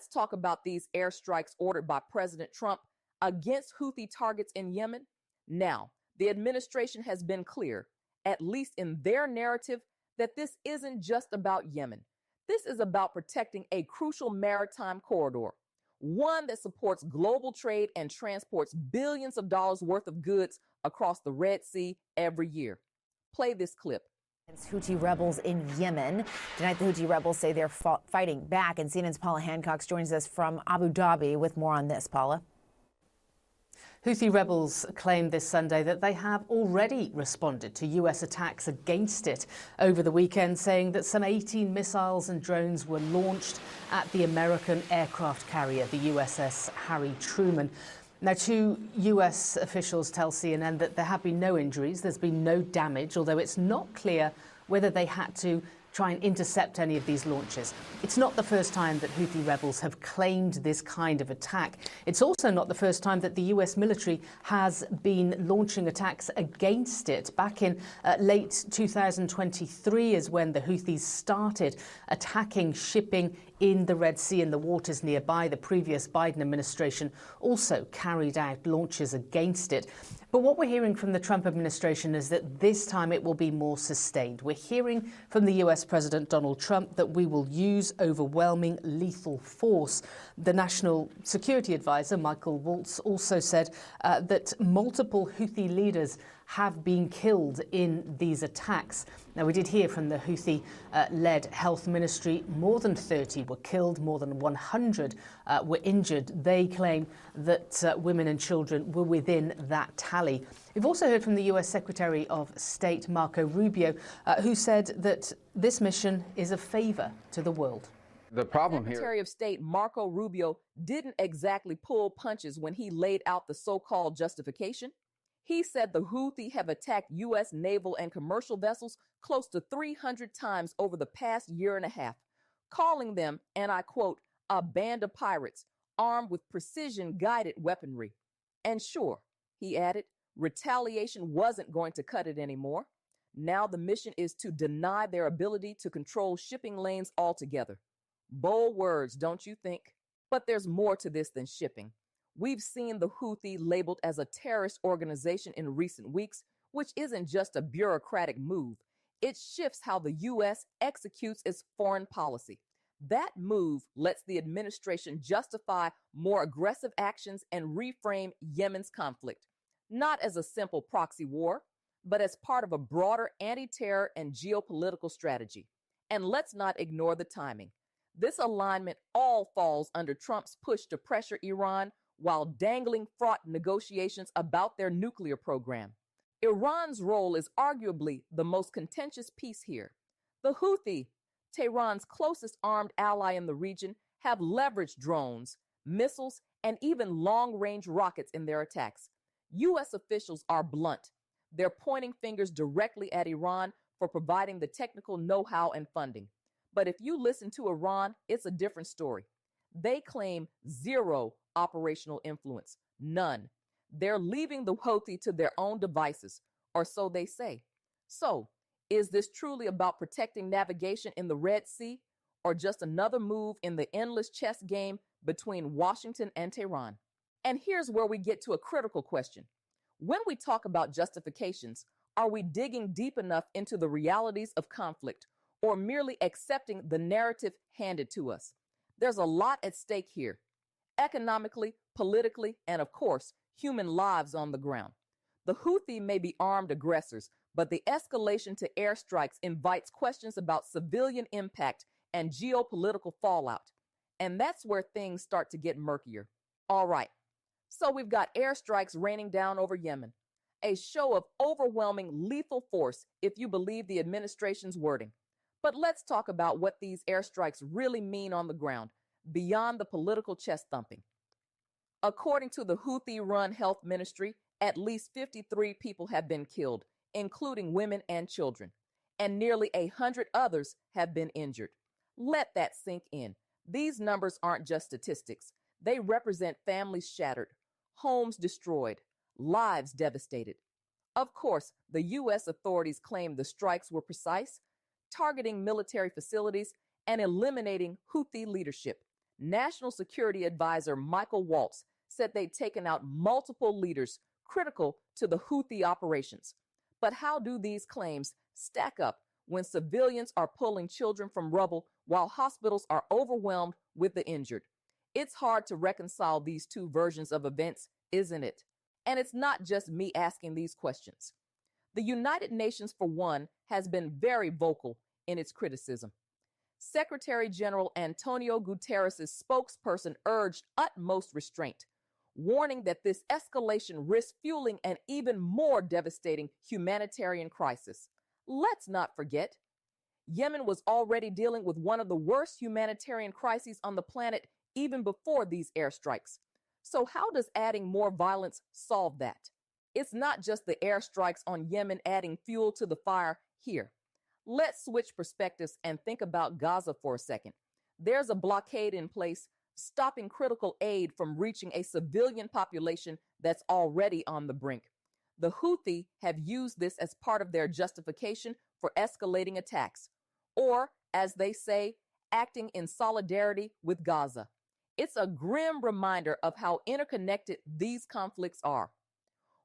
let's talk about these airstrikes ordered by President Trump against Houthi targets in Yemen. Now, the administration has been clear, at least in their narrative, that this isn't just about Yemen. This is about protecting a crucial maritime corridor, one that supports global trade and transports billions of dollars worth of goods across the Red Sea every year. Play this clip. Houthi rebels in Yemen. Tonight, the Houthi rebels say they're fighting back. And CNN's Paula Hancock joins us from Abu Dhabi with more on this. Paula. Houthi rebels claimed this Sunday that they have already responded to U.S. attacks against it over the weekend, saying that some 18 missiles and drones were launched at the American aircraft carrier, the USS Harry Truman. Now, two U.S. officials tell CNN that there have been no injuries, there's been no damage, although it's not clear whether they had to try and intercept any of these launches. It's not the first time that Houthi rebels have claimed this kind of attack. It's also not the first time that the US military has been launching attacks against it. Back in late 2023 is when the Houthis started attacking shipping in the Red Sea and the waters nearby. The previous Biden administration also carried out launches against it. But what we're hearing from the Trump administration is that this time it will be more sustained. We're hearing from the US President Donald Trump that we will use overwhelming lethal force. The National Security Advisor, Michael Waltz, also said that multiple Houthi leaders have been killed in these attacks. Now, we did hear from the Houthi-led health ministry. More than 30 were killed, more than 100 were injured. They claim that women and children were within that tally. We've also heard from the US Secretary of State, Marco Rubio, who said that this mission is a favor to the world. The problem here. Secretary of State Marco Rubio didn't exactly pull punches when he laid out the so-called justification. He said the Houthi have attacked U.S. naval and commercial vessels close to 300 times over the past year and a half, calling them, and I quote, a band of pirates armed with precision-guided weaponry. And sure, he added, retaliation wasn't going to cut it anymore. Now the mission is to deny their ability to control shipping lanes altogether. Bold words, don't you think? But there's more to this than shipping. We've seen the Houthi labeled as a terrorist organization in recent weeks, which isn't just a bureaucratic move. It shifts how the U.S. executes its foreign policy. That move lets the administration justify more aggressive actions and reframe Yemen's conflict, not as a simple proxy war, but as part of a broader anti-terror and geopolitical strategy. And let's not ignore the timing. This alignment all falls under Trump's push to pressure Iran while dangling fraught negotiations about their nuclear program. Iran's role is arguably the most contentious piece here. The Houthi, Tehran's closest armed ally in the region, have leveraged drones, missiles, and even long-range rockets in their attacks. U.S. officials are blunt. They're pointing fingers directly at Iran for providing the technical know-how and funding. But if you listen to Iran, it's a different story. They claim zero operational influence, none. They're leaving the Houthi to their own devices, or so they say. So, is this truly about protecting navigation in the Red Sea, or just another move in the endless chess game between Washington and Tehran? And here's where we get to a critical question. When we talk about justifications, are we digging deep enough into the realities of conflict, or merely accepting the narrative handed to us? There's a lot at stake here. Economically, politically, and of course, human lives on the ground. The Houthi may be armed aggressors, but the escalation to airstrikes invites questions about civilian impact and geopolitical fallout. And that's where things start to get murkier. All right, so we've got airstrikes raining down over Yemen, a show of overwhelming lethal force if you believe the administration's wording. But let's talk about what these airstrikes really mean on the ground, beyond the political chest thumping. According to the Houthi-run health ministry, at least 53 people have been killed, including women and children, and nearly 100 others have been injured. Let that sink in. These numbers aren't just statistics. They represent families shattered, homes destroyed, lives devastated. Of course, the U.S. authorities claim the strikes were precise, targeting military facilities and eliminating Houthi leadership. National Security Advisor Michael Waltz said they'd taken out multiple leaders critical to the Houthi operations. But how do these claims stack up when civilians are pulling children from rubble while hospitals are overwhelmed with the injured? It's hard to reconcile these two versions of events, isn't it? And it's not just me asking these questions. The United Nations, for one, has been very vocal in its criticism. Secretary General Antonio Guterres' spokesperson urged utmost restraint, warning that this escalation risks fueling an even more devastating humanitarian crisis. Let's not forget, Yemen was already dealing with one of the worst humanitarian crises on the planet even before these airstrikes. So how does adding more violence solve that? It's not just the airstrikes on Yemen adding fuel to the fire here. Let's switch perspectives and think about Gaza for a second. There's a blockade in place stopping critical aid from reaching a civilian population that's already on the brink. The Houthi have used this as part of their justification for escalating attacks, or, as they say, acting in solidarity with Gaza. It's a grim reminder of how interconnected these conflicts are.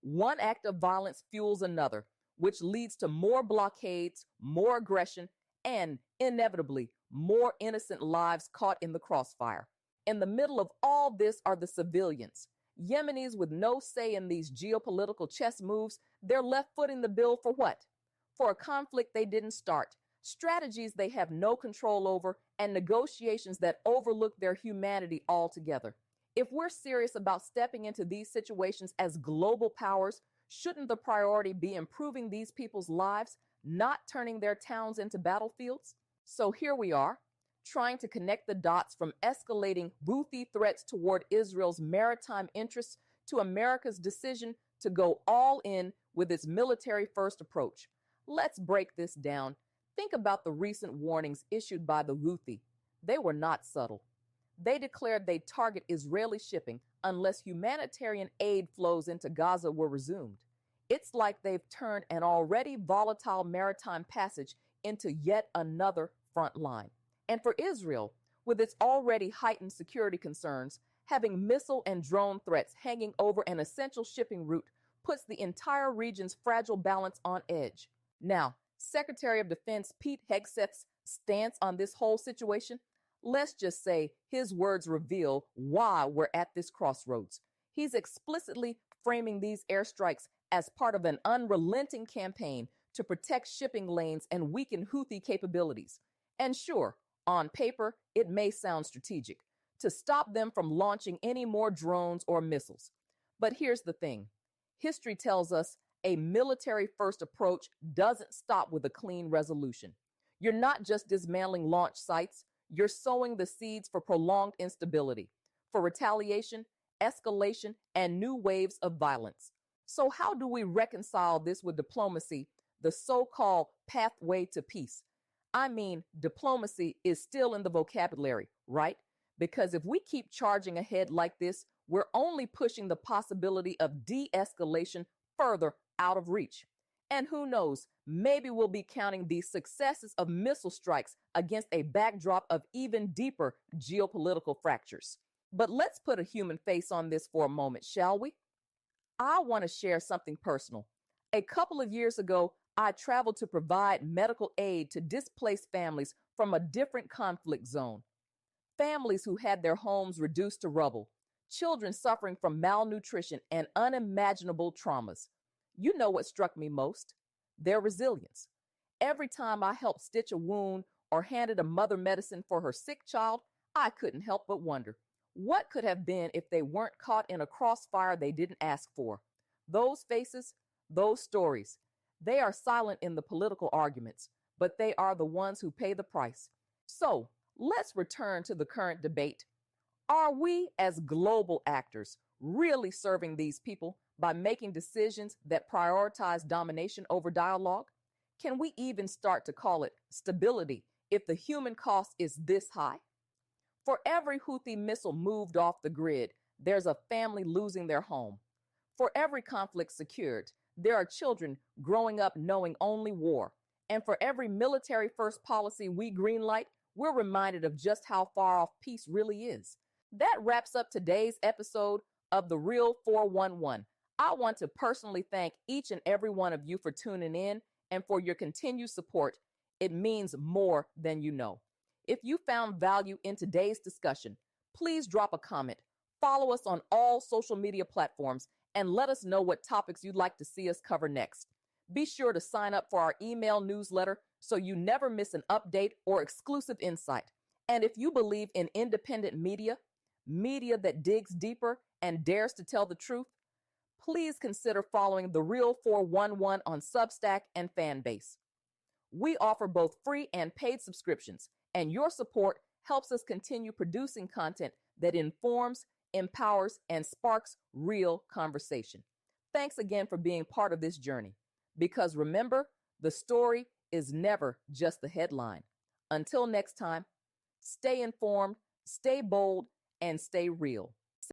One act of violence fuels another, which leads to more blockades, more aggression, and, inevitably, more innocent lives caught in the crossfire. In the middle of all this are the civilians. Yemenis with no say in these geopolitical chess moves, they're left footing the bill for what? For a conflict they didn't start, strategies they have no control over, and negotiations that overlook their humanity altogether. If we're serious about stepping into these situations as global powers, shouldn't the priority be improving these people's lives, not turning their towns into battlefields? So here we are, trying to connect the dots from escalating Houthi threats toward Israel's maritime interests to America's decision to go all in with its military-first approach. Let's break this down. Think about the recent warnings issued by the Houthi. They were not subtle. They declared they'd target Israeli shipping unless humanitarian aid flows into Gaza were resumed. It's like they've turned an already volatile maritime passage into yet another front line. And for Israel, with its already heightened security concerns, having missile and drone threats hanging over an essential shipping route puts the entire region's fragile balance on edge. Now, Secretary of Defense Pete Hegseth's stance on this whole situation, let's just say his words reveal why we're at this crossroads. He's explicitly framing these airstrikes as part of an unrelenting campaign to protect shipping lanes and weaken Houthi capabilities. And sure, on paper, it may sound strategic to stop them from launching any more drones or missiles. But here's the thing. History tells us a military-first approach doesn't stop with a clean resolution. You're not just dismantling launch sites, you're sowing the seeds for prolonged instability, for retaliation, escalation, and new waves of violence. So how do we reconcile this with diplomacy, the so-called pathway to peace? I mean, diplomacy is still in the vocabulary, right? Because if we keep charging ahead like this, we're only pushing the possibility of de-escalation further out of reach. And who knows, maybe we'll be counting the successes of missile strikes against a backdrop of even deeper geopolitical fractures. But let's put a human face on this for a moment, shall we? I want to share something personal. A couple of years ago, I traveled to provide medical aid to displaced families from a different conflict zone. Families who had their homes reduced to rubble, children suffering from malnutrition and unimaginable traumas. You know what struck me most? Their resilience. Every time I helped stitch a wound or handed a mother medicine for her sick child, I couldn't help but wonder, what could have been if they weren't caught in a crossfire they didn't ask for? Those faces, those stories, they are silent in the political arguments, but they are the ones who pay the price. So let's return to the current debate. Are we, as global actors, really serving these people by making decisions that prioritize domination over dialogue? Can we even start to call it stability if the human cost is this high? For every Houthi missile moved off the grid, there's a family losing their home. For every conflict secured, there are children growing up knowing only war. And for every military-first policy we greenlight, we're reminded of just how far off peace really is. That wraps up today's episode of The Real 411. I want to personally thank each and every one of you for tuning in and for your continued support. It means more than you know. If you found value in today's discussion, please drop a comment, follow us on all social media platforms, and let us know what topics you'd like to see us cover next. Be sure to sign up for our email newsletter so you never miss an update or exclusive insight. And if you believe in independent media that digs deeper and dares to tell the truth, please consider following The Real 411 on Substack and Fanbase. We offer both free and paid subscriptions, and your support helps us continue producing content that informs, empowers, and sparks real conversation. Thanks again for being part of this journey. Because remember, the story is never just the headline. Until next time, stay informed, stay bold, and stay real.